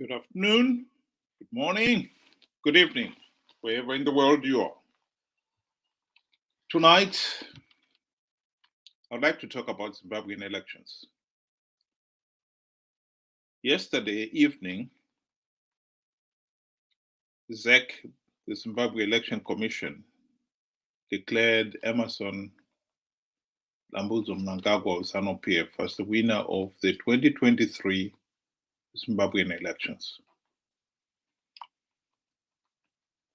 Good afternoon, good morning, good evening, wherever in the world you are. Tonight, I'd like to talk about Zimbabwean elections. Yesterday evening, the ZEC, the Zimbabwe Election Commission, declared Emerson Mnangagwa of ZANU-PF as the winner of the 2023 Zimbabwean elections.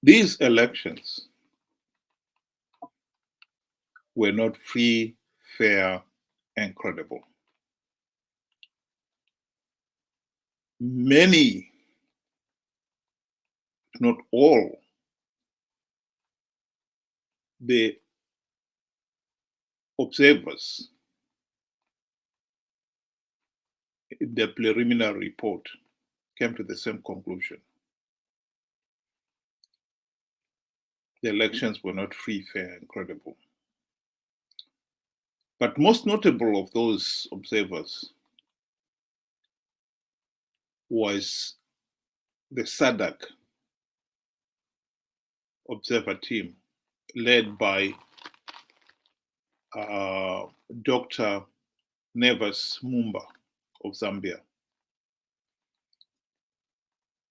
These elections were not free, fair, and credible. Many, if not all, the observers in the preliminary report came to the same conclusion. The elections were not free, fair, and credible. But most notable of those observers was the SADC observer team led by Dr. Nevas Mumba of Zambia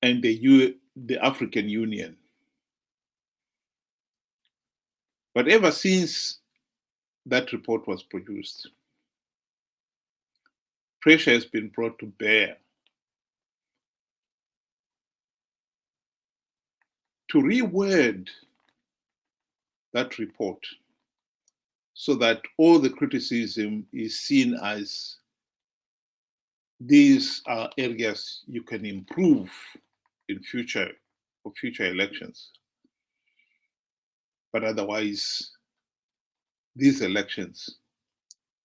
and the African Union. But ever since that report was produced, pressure has been brought to bear to reword that report so that all the criticism is seen as these are areas you can improve in future elections. But otherwise, these elections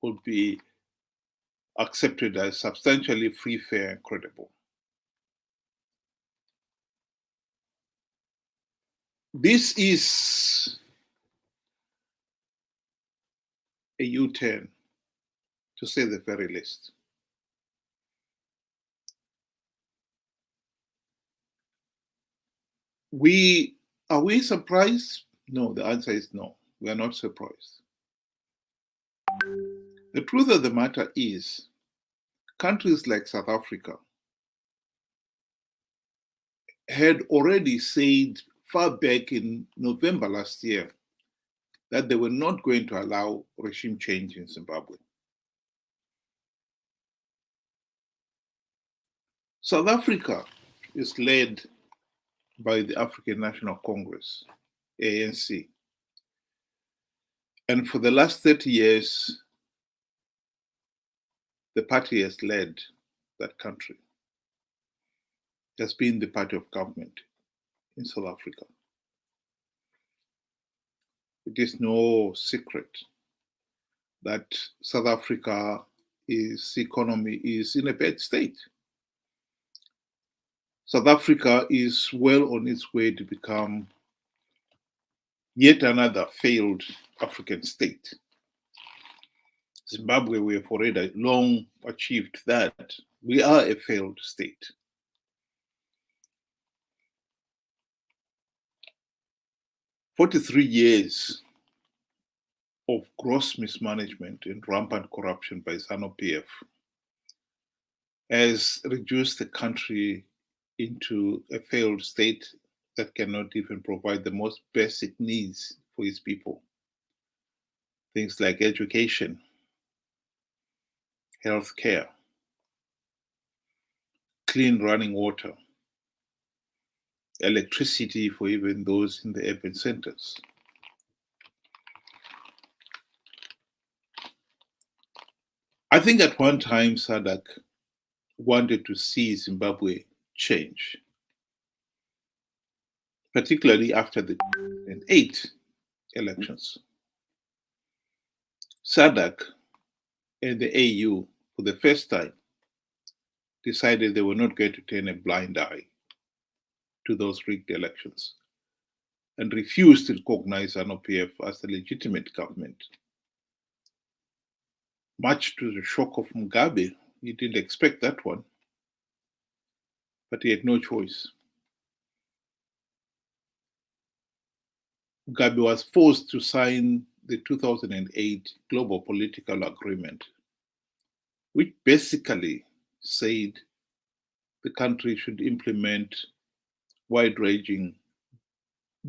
would be accepted as substantially free, fair, and credible. This is a U-turn, to say the very least. Are we surprised? No, the answer is no. We are not surprised. The truth of the matter is, countries like South Africa had already said far back in November last year that they were not going to allow regime change in Zimbabwe. South Africa is led by the African National Congress, ANC. And for the last 30 years, the party has led that country. It has been the party of government in South Africa. It is no secret that South Africa's economy is in a bad state. South Africa is well on its way to become yet another failed African state. Zimbabwe, we have already long achieved that. We are a failed state. "43 years of gross mismanagement and rampant corruption by ZANU-PF has reduced the country into a failed state that cannot even provide the most basic needs for its people. Things like education, health care, clean running water, electricity for even those in the urban centers. I think at one time SADC wanted to see Zimbabwe change, particularly after the 2008 elections. SADC and the AU, for the first time, decided they were not going to turn a blind eye to those rigged elections and refused to recognize ZANU-PF as the legitimate government. Much to the shock of Mugabe, he didn't expect that one. but he had no choice. Mugabe was forced to sign the 2008 Global Political Agreement, which basically said the country should implement wide-ranging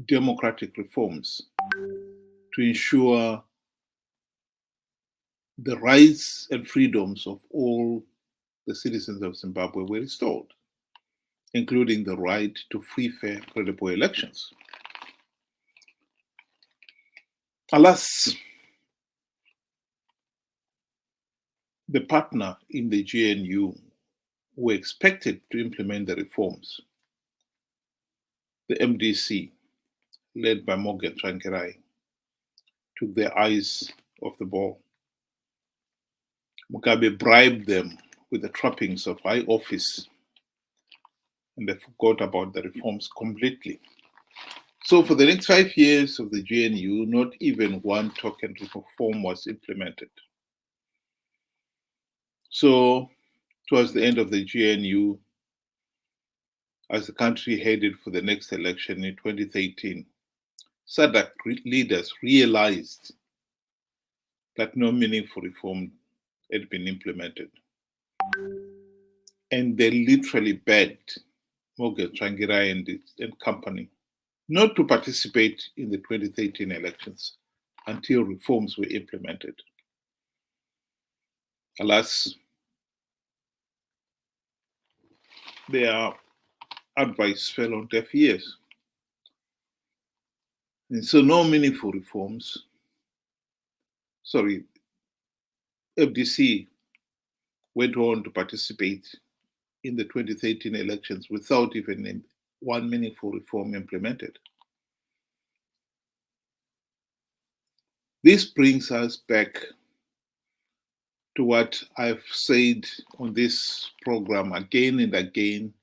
democratic reforms to ensure the rights and freedoms of all the citizens of Zimbabwe were restored, including the right to free, fair, credible elections. Alas, the partner in the GNU were expected to implement the reforms. The MDC, led by Morgan Tsvangirai, took their eyes off the ball. Mugabe bribed them with the trappings of high office, and they forgot about the reforms completely. So for the next 5 years of the GNU, not even one token reform was implemented. So towards the end of the GNU, as the country headed for the next election in 2013, SADC leaders realized that no meaningful reform had been implemented. And they literally begged Morgan Tsvangirai and company not to participate in the 2013 elections until reforms were implemented. Alas, their advice fell on deaf ears. And so no meaningful reforms, FDC went on to participate in the 2013 elections without even one meaningful reform implemented. This brings us back to what I've said on this program again and again,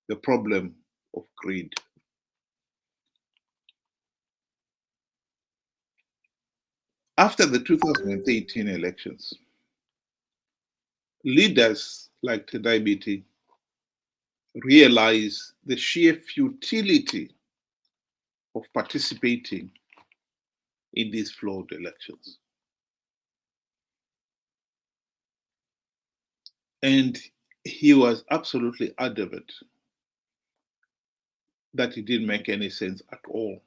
the problem of greed. After the 2018 elections, leaders like Tendai Biti realized the sheer futility of participating in these flawed elections. And he was absolutely adamant that it didn't make any sense at all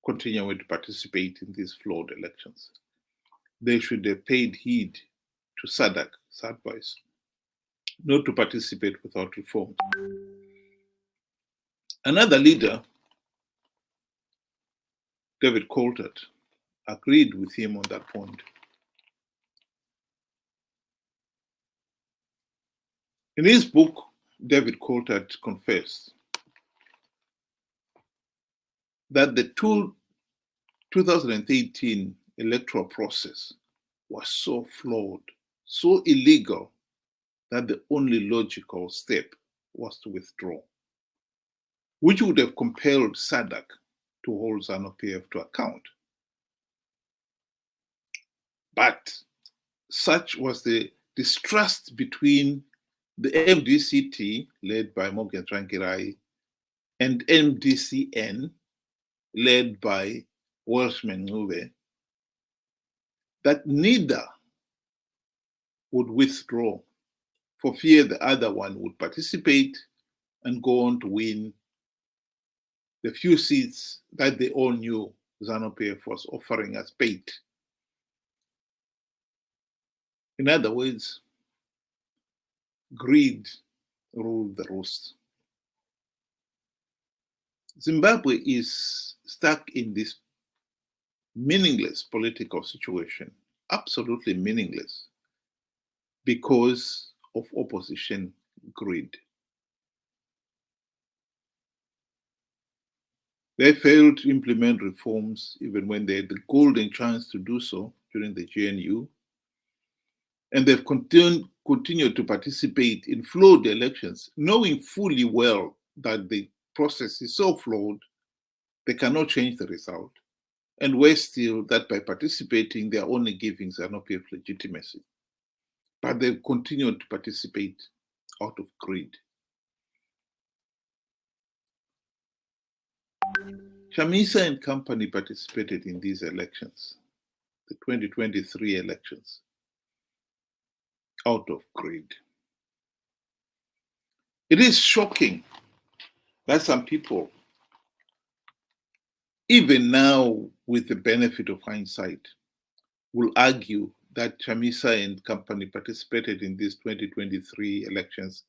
continuing to participate in these flawed elections. They should have paid heed to SADC's advice not to participate without reform. Another leader, David Coulthard, agreed with him on that point. In his book, David Coulthard confessed that the 2018 electoral process was so flawed, so illegal, that the only logical step was to withdraw, which would have compelled SADC to hold ZANU-PF to account. But such was the distrust between the MDCT, led by Morgan Tsvangirai, and MDCN, led by Welshman Ngube, that neither would withdraw for fear the other one would participate and go on to win the few seats that they all knew ZANU-PF was offering as bait. In other words, greed ruled the roost. Zimbabwe is stuck in this meaningless political situation, absolutely meaningless, because of opposition greed. They failed to implement reforms even when they had the golden chance to do so during the GNU, and they've continued to participate in flawed elections, knowing fully well that the process is so flawed, they cannot change the result, and worse still, that by participating, they are only giving ZANU-PF legitimacy. But they've continued to participate out of greed. Chamisa and company participated in these elections, the 2023 elections, out of greed. It is shocking that some people, even now with the benefit of hindsight, will argue that Chamisa and company participated in these 2023 elections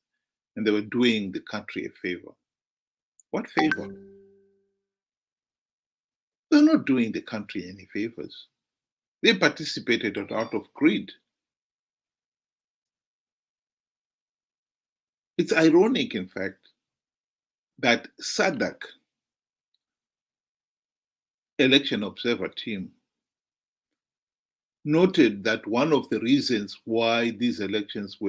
and they were doing the country a favor. What favor? They're not doing the country any favors. They participated out of greed. It's ironic, in fact, that SADC election observer team noted that one of the reasons why these elections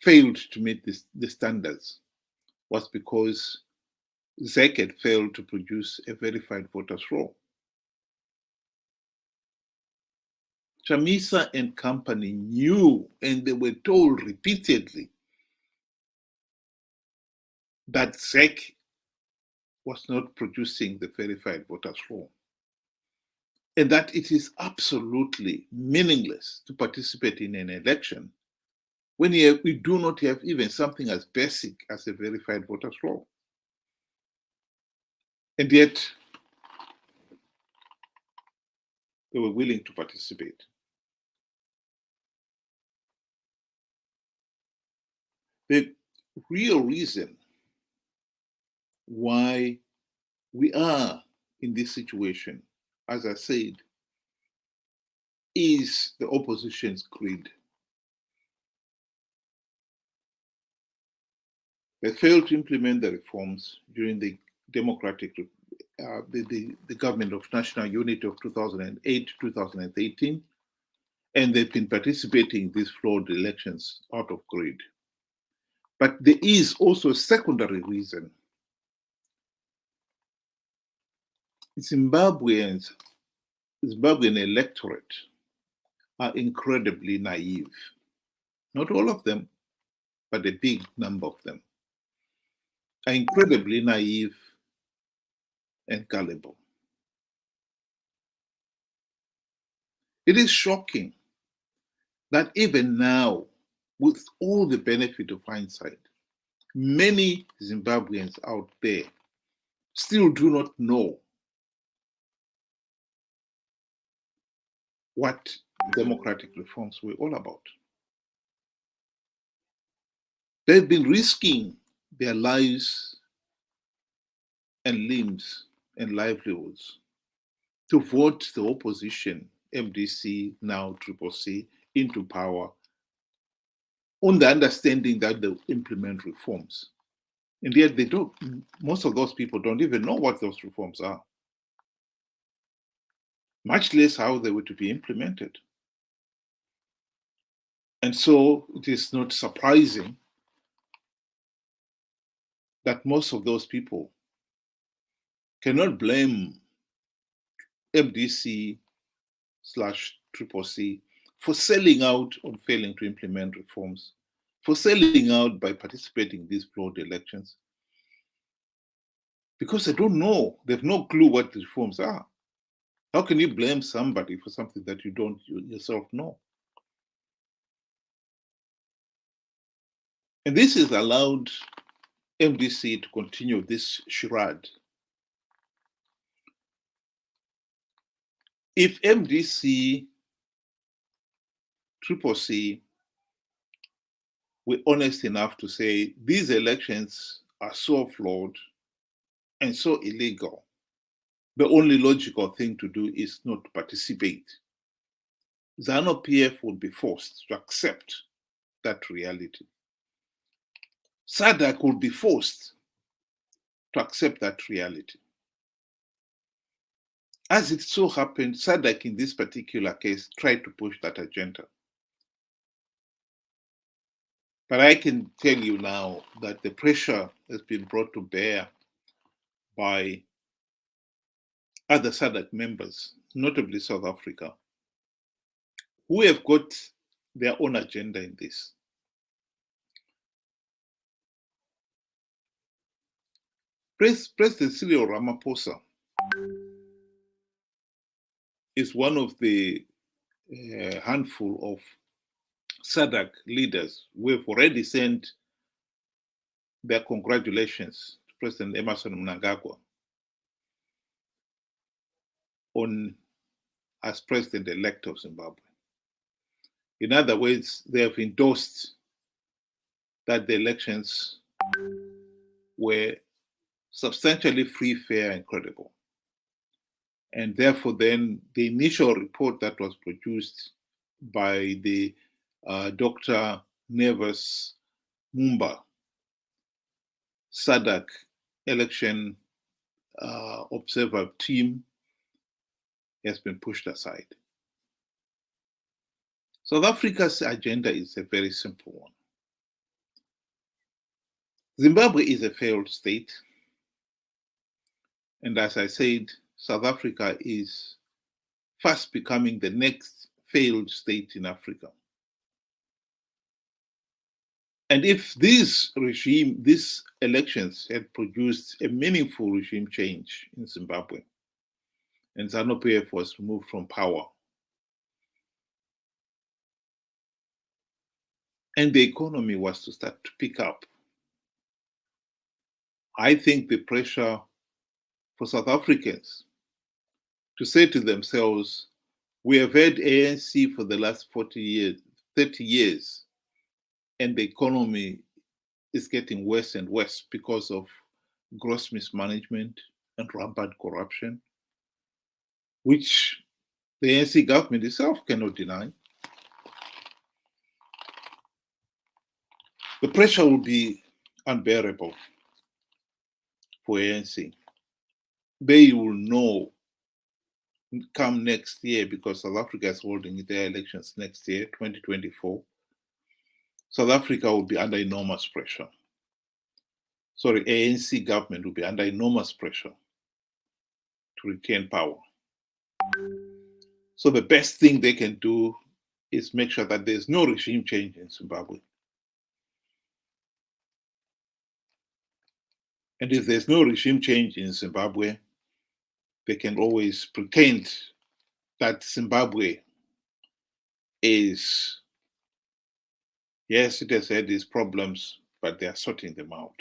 failed to meet the standards was because ZEC had failed to produce a verified voters roll. Chamisa and company knew, and they were told repeatedly, that ZEC was not producing the verified voters roll, and that it is absolutely meaningless to participate in an election when we do not have even something as basic as a verified voters roll. And yet, they were willing to participate. The real reason why we are in this situation, as I said, is the opposition's greed. They failed to implement the reforms during the the government of national unity of 2008 to 2018, and they've been participating in these flawed elections out of greed. But there is also a secondary reason. Zimbabwean electorate are incredibly naive. Not all of them, but a big number of them are incredibly naive and gullible. It is shocking that even now, with all the benefit of hindsight, many Zimbabweans out there still do not know what democratic reforms were all about. They've been risking their lives and limbs and livelihoods to vote the opposition, MDC, now CCC, into power on the understanding that they'll implement reforms. And yet they don't, most of those people don't even know what those reforms are, much less how they were to be implemented. And so it is not surprising that most of those people cannot blame MDC / CCC for selling out on failing to implement reforms, for selling out by participating in these flawed elections, because they don't know, they have no clue what the reforms are. How can you blame somebody for something that you don't yourself know? And this has allowed MDC to continue this charade. If MDC, CCC were honest enough to say these elections are so flawed and so illegal, the only logical thing to do is not to participate, ZANU-PF would be forced to accept that reality. SADC would be forced to accept that reality. As it so happened, SADC in this particular case tried to push that agenda. But I can tell you now that the pressure has been brought to bear by other SADC members, notably South Africa, who have got their own agenda in this. President Cyril Ramaphosa is one of the handful of SADC leaders who have already sent their congratulations to President Emerson Mnangagwa as president-elect of Zimbabwe. In other words, they have endorsed that the elections were substantially free, fair, and credible. And therefore, then the initial report that was produced by the Dr. Neves Mumba SADC election observer team has been pushed aside. South Africa's agenda is a very simple one. Zimbabwe is a failed state. And as I said, South Africa is fast becoming the next failed state in Africa. And if these elections had produced a meaningful regime change in Zimbabwe, and ZANU-PF was removed from power, and the economy was to start to pick up, I think the pressure for South Africans to say to themselves, we have had ANC for the last 40 years, 30 years, and the economy is getting worse and worse because of gross mismanagement and rampant corruption, which the ANC government itself cannot deny. The pressure will be unbearable for ANC. They will know come next year, because South Africa is holding their elections next year, 2024. South Africa will be under enormous pressure. Sorry, ANC government will be under enormous pressure to retain power. So the best thing they can do is make sure that there's no regime change in Zimbabwe. And if there's no regime change in Zimbabwe, they can always pretend that Zimbabwe is, yes, it has had these problems, but they are sorting them out.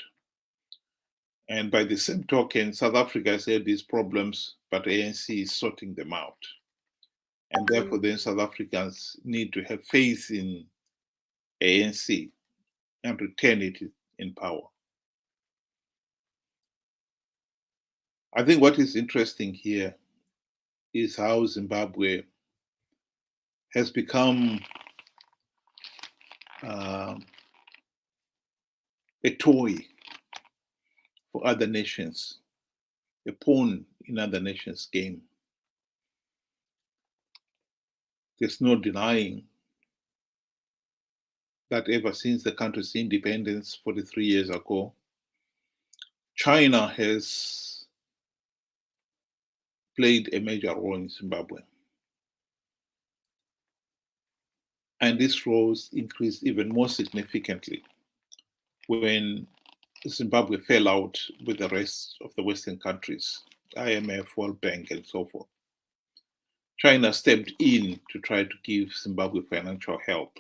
And by the same token, South Africa has had these problems, but ANC is sorting them out. And therefore, then South Africans need to have faith in ANC and retain it in power. I think what is interesting here is how Zimbabwe has become a toy for other nations, a pawn in other nations' game. There's no denying that ever since the country's independence 43 years ago, China has played a major role in Zimbabwe. And this role increased even more significantly when Zimbabwe fell out with the rest of the Western countries, IMF, World Bank, and so forth. China stepped in to try to give Zimbabwe financial help,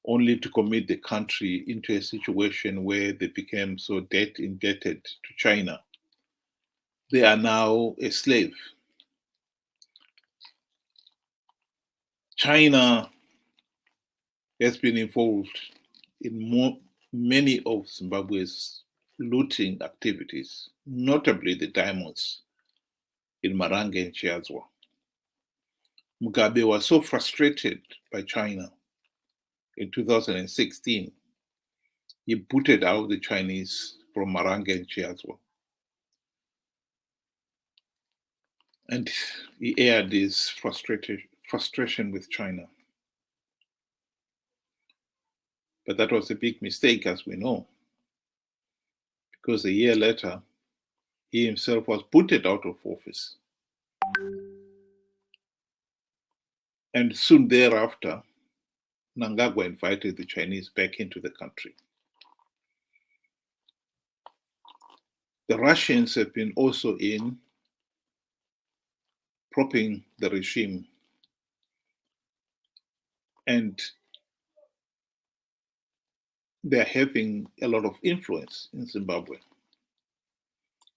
only to commit the country into a situation where they became so debt indebted to China. They are now a slave. China has been involved in many of Zimbabwe's looting activities, notably the diamonds in Marange and Chiazwa. Mugabe was so frustrated by China in 2016, he booted out the Chinese from Marange and Chiazwa. And he aired his frustration with China. But that was a big mistake, as we know, because a year later, he himself was booted out of office. And soon thereafter, Mnangagwa invited the Chinese back into the country. The Russians have been also in propping the regime, and they're having a lot of influence in Zimbabwe.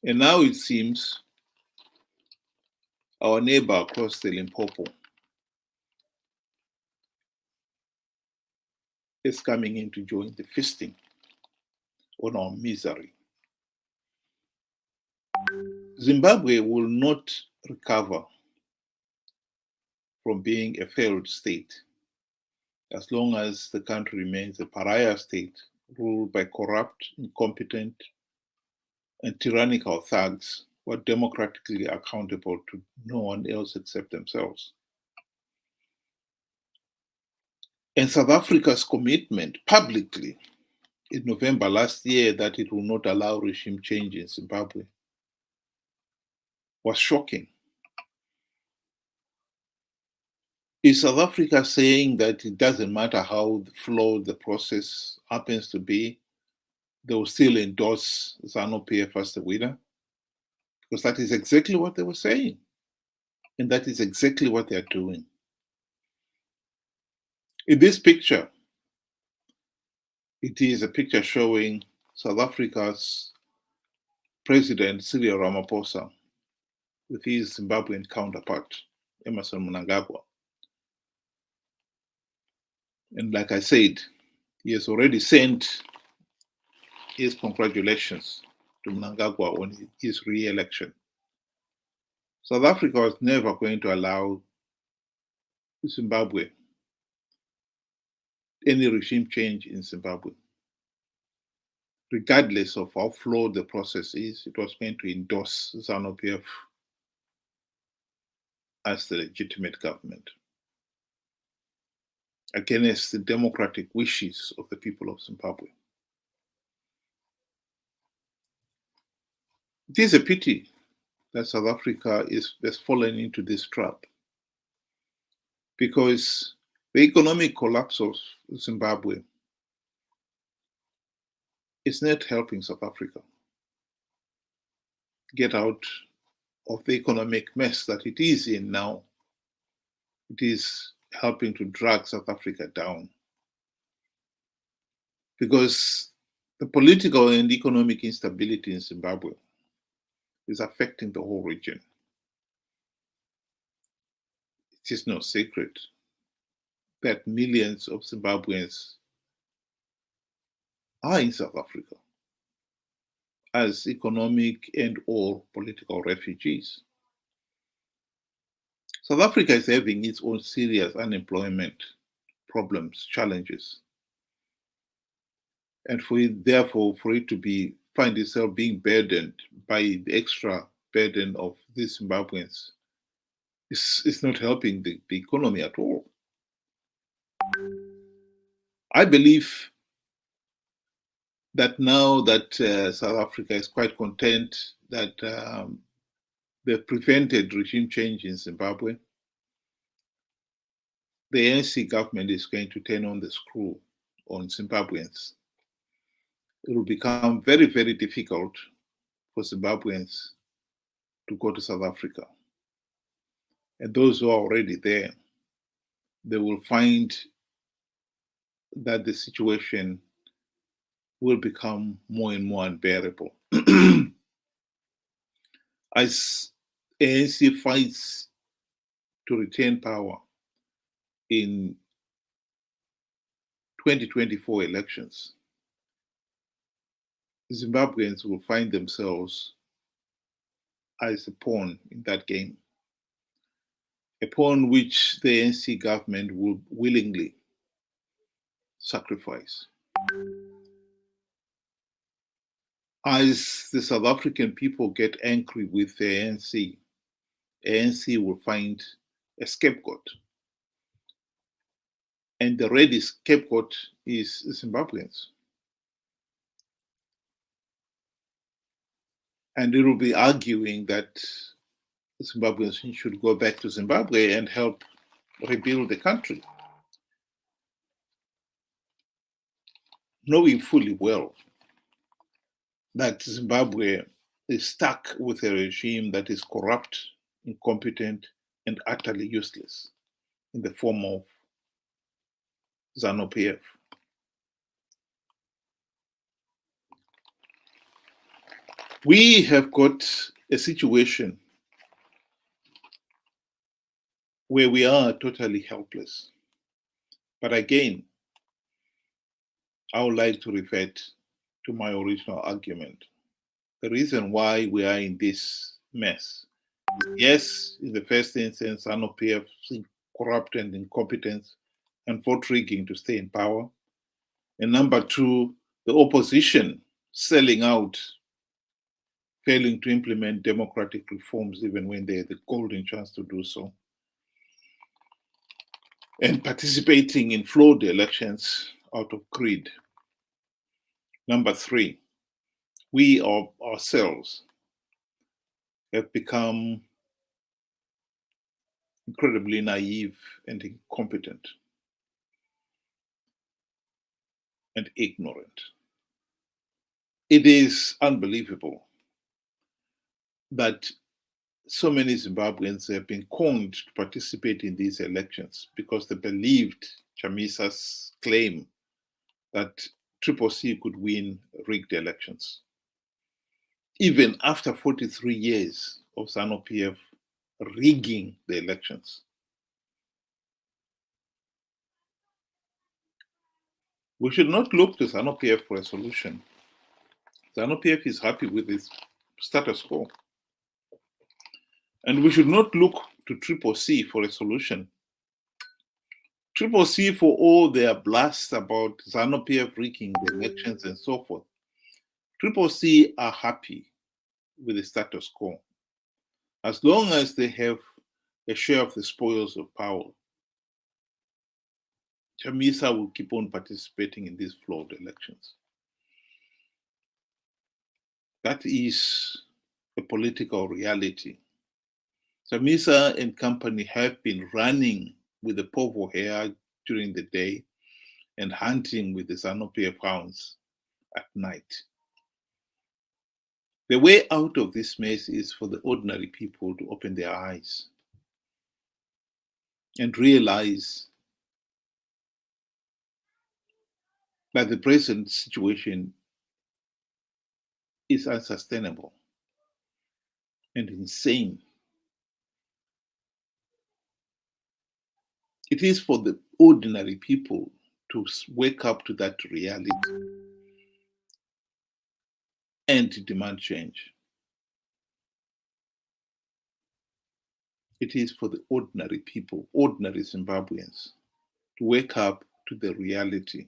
And now it seems our neighbor across the Limpopo is coming in to join the feasting on our misery. Zimbabwe will not recover from being a failed state as long as the country remains a pariah state ruled by corrupt, incompetent, and tyrannical thugs who are democratically accountable to no one else except themselves. And South Africa's commitment publicly in November last year that it will not allow regime change in Zimbabwe was shocking. Is South Africa saying that it doesn't matter how flawed the process happens to be, they will still endorse ZANU-PF as the winner? Because that is exactly what they were saying. And that is exactly what they are doing. In this picture, it is a picture showing South Africa's President Cyril Ramaphosa with his Zimbabwean counterpart, Emmerson Mnangagwa. And like I said, he has already sent his congratulations to Mnangagwa on his re-election. South Africa was never going to allow Zimbabwe any regime change in Zimbabwe. Regardless of how flawed the process is, it was going to endorse ZANU-PF as the legitimate government against the democratic wishes of the people of Zimbabwe. It is a pity that South Africa has fallen into this trap, because the economic collapse of Zimbabwe is not helping South Africa get out of the economic mess that it is in now. It is helping to drag South Africa down, because the political and economic instability in Zimbabwe is affecting the whole region. It is no secret that millions of Zimbabweans are in South Africa as economic and or political refugees. South Africa is having its own serious unemployment problems, challenges. And therefore, for it to find itself being burdened by the extra burden of these Zimbabweans, it's not helping the economy at all. I believe that now that South Africa is quite content that they've prevented regime change in Zimbabwe, the ANC government is going to turn on the screw on Zimbabweans. It will become very, very difficult for Zimbabweans to go to South Africa. And those who are already there, they will find that the situation will become more and more unbearable. As ANC fights to retain power in 2024 elections, Zimbabweans will find themselves as a pawn in that game, a pawn which the ANC government will willingly sacrifice. As the South African people get angry with the ANC will find a scapegoat. And the ready scapegoat is Zimbabweans. And it will be arguing that Zimbabweans should go back to Zimbabwe and help rebuild the country, knowing fully well that Zimbabwe is stuck with a regime that is corrupt, incompetent, and utterly useless in the form of ZANU-PF. We have got a situation where we are totally helpless. But again, I would like to revert to my original argument. The reason why we are in this mess, yes, in the first instance, ZANU-PF corrupt and incompetence and vote rigging to stay in power. And number two, the opposition selling out, failing to implement democratic reforms even when they had the golden chance to do so, and participating in flawed elections out of greed. Number three, we ourselves have become incredibly naive and incompetent and ignorant. It is unbelievable that so many Zimbabweans have been conned to participate in these elections because they believed Chamisa's claim that CCC could win rigged elections. Even after 43 years of ZANU-PF rigging the elections. We should not look to ZANU-PF for a solution. ZANU-PF is happy with its status quo. And we should not look to CCC for a solution. CCC, for all their blasts about ZANU-PF rigging the elections and so forth, CCC are happy with the status quo. As long as they have a share of the spoils of power, Chamisa will keep on participating in these flawed elections. That is a political reality. Chamisa and company have been running with the povo hair during the day and hunting with the ZANU-PF hounds at night. The way out of this mess is for the ordinary people to open their eyes and realize that the present situation is unsustainable and insane. It is for the ordinary people to wake up to that reality and to demand change. It is for the ordinary people, ordinary Zimbabweans, to wake up to the reality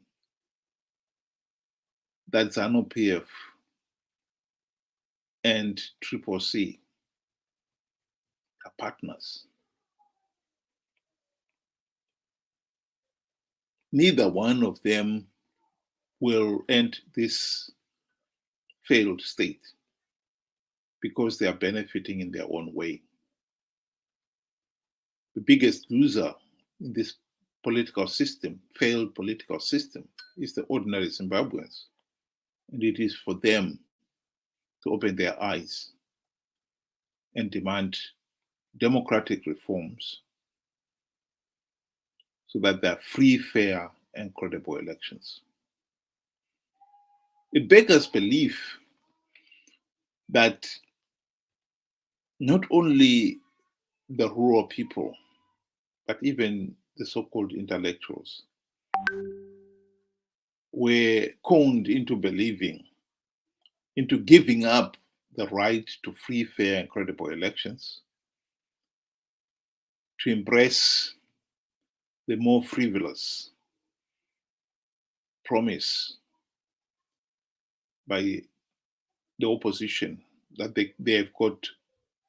that ZANU-PF and CCC are partners. Neither one of them will end this failed state because they are benefiting in their own way. The biggest loser in this political system, failed political system, is the ordinary Zimbabweans. And it is for them to open their eyes and demand democratic reforms so that there are free, fair, and credible elections. It beggars belief that not only the rural people, but even the so-called intellectuals were conned into believing, into giving up the right to free, fair, and credible elections, to embrace the more frivolous promise by the opposition that they have got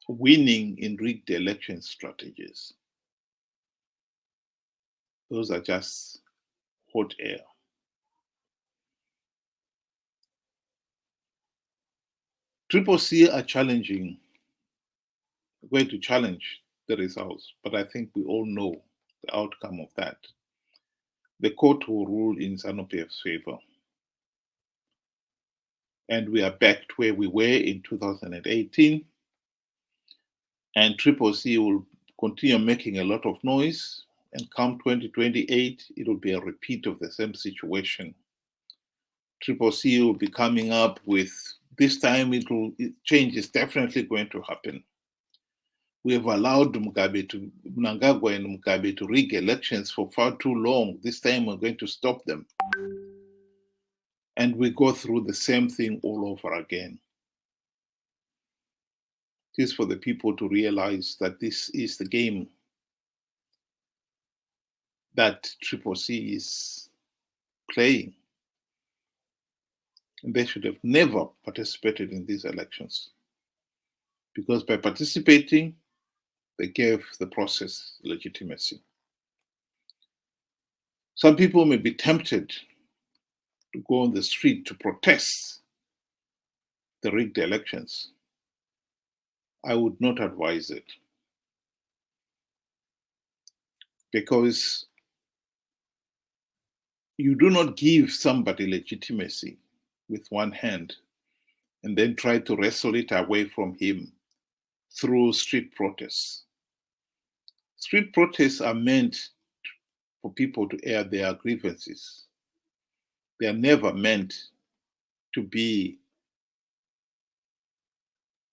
winning in rigged election strategies. Those are just hot air. CCC are going to challenge the results, but I think we all know the outcome of that. The court will rule in ZANU-PF's favor. And we are back to where we were in 2018. And Triple C will continue making a lot of noise. And come 2028, it will be a repeat of the same situation. Triple C will be coming up with, this time change is definitely going to happen. We have allowed Mnangagwa and Mugabe to rig elections for far too long. This time we're going to stop them. And we go through the same thing all over again. It is for the people to realize that this is the game that Triple C is playing. And they should have never participated in these elections. Because by participating, they gave the process legitimacy. Some people may be tempted to go on the street to protest the rigged elections. I would not advise it. Because you do not give somebody legitimacy with one hand and then try to wrestle it away from him through street protests. Street protests are meant for people to air their grievances. They are never meant to be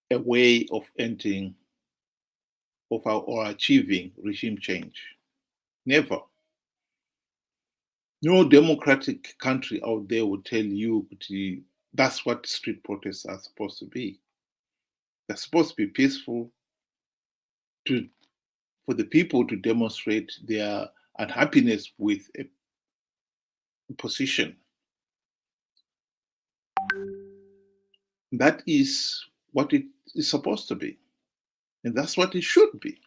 a way of ending or achieving regime change. Never. No democratic country out there will tell you that's what street protests are supposed to be. They're supposed to be peaceful, for the people to demonstrate their unhappiness with a position. That is what it is supposed to be. And that's what it should be.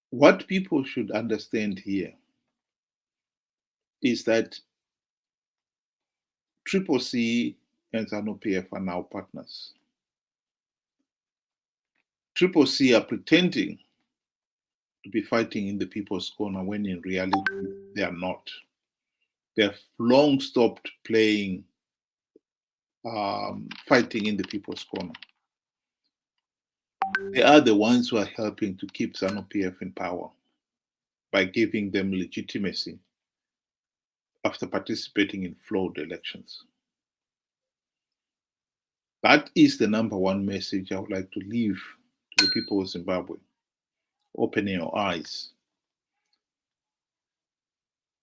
What people should understand here is that Triple C and ZANU-PF are now partners. Triple C are pretending to be fighting in the people's corner when in reality they are not. They have long stopped playing fighting in the people's corner. They are the ones who are helping to keep ZANU-PF in power by giving them legitimacy after participating in flawed elections. That is the number one message I would like to leave to the people of Zimbabwe. Open your eyes.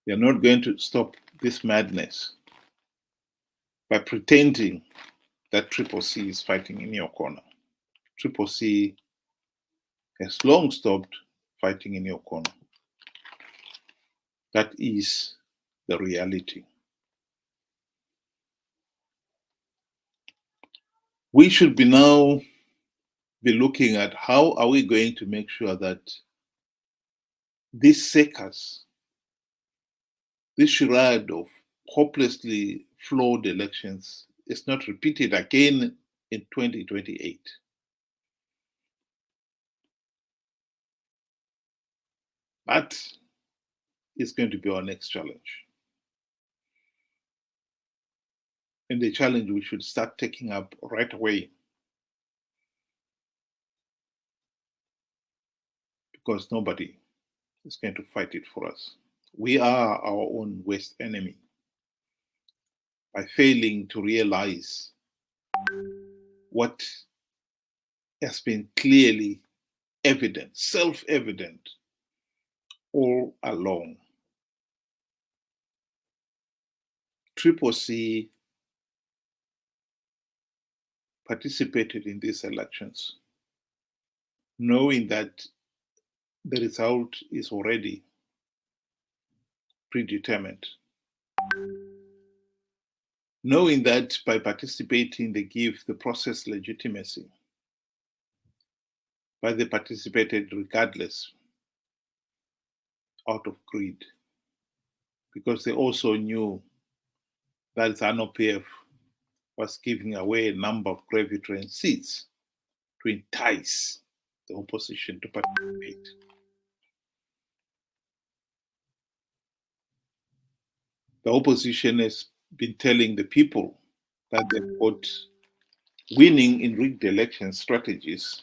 You're not going to stop this madness by pretending that Triple C is fighting in your corner. Triple C has long stopped fighting in your corner. That is the reality. We should now be looking at how are we going to make sure that these sectors, this charade of hopelessly flawed elections is not repeated again in 2028. That is going to be our next challenge. And the challenge we should start taking up right away. Because nobody is going to fight it for us. We are our own worst enemy by failing to realize what has been clearly evident, self-evident, all along. Triple C participated in these elections, knowing that the result is already predetermined. Knowing that by participating, they give the process legitimacy. But they participated regardless, out of greed, because they also knew that ZANU-PF was giving away a number of gravy train seats to entice the opposition to participate. The opposition has been telling the people that they've got winning in rigged election strategies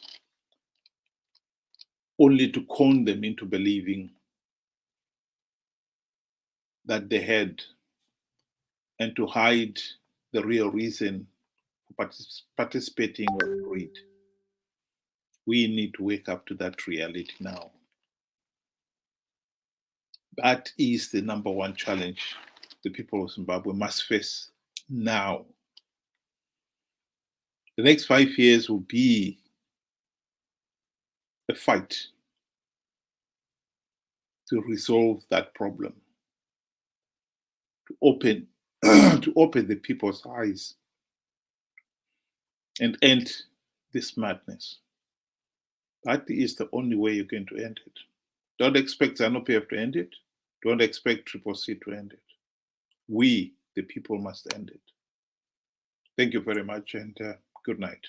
only to con them into believing that they had, and to hide the real reason for participating or greed. We need to wake up to that reality now. That is the number one challenge the people of Zimbabwe must face now. The next 5 years will be a fight to resolve that problem, to open the people's eyes and end this madness. That is the only way you're going to end it. Don't expect ZANU-PF to end it. Don't expect CCC to end it. We, the people, must end it. Thank you very much, and good night.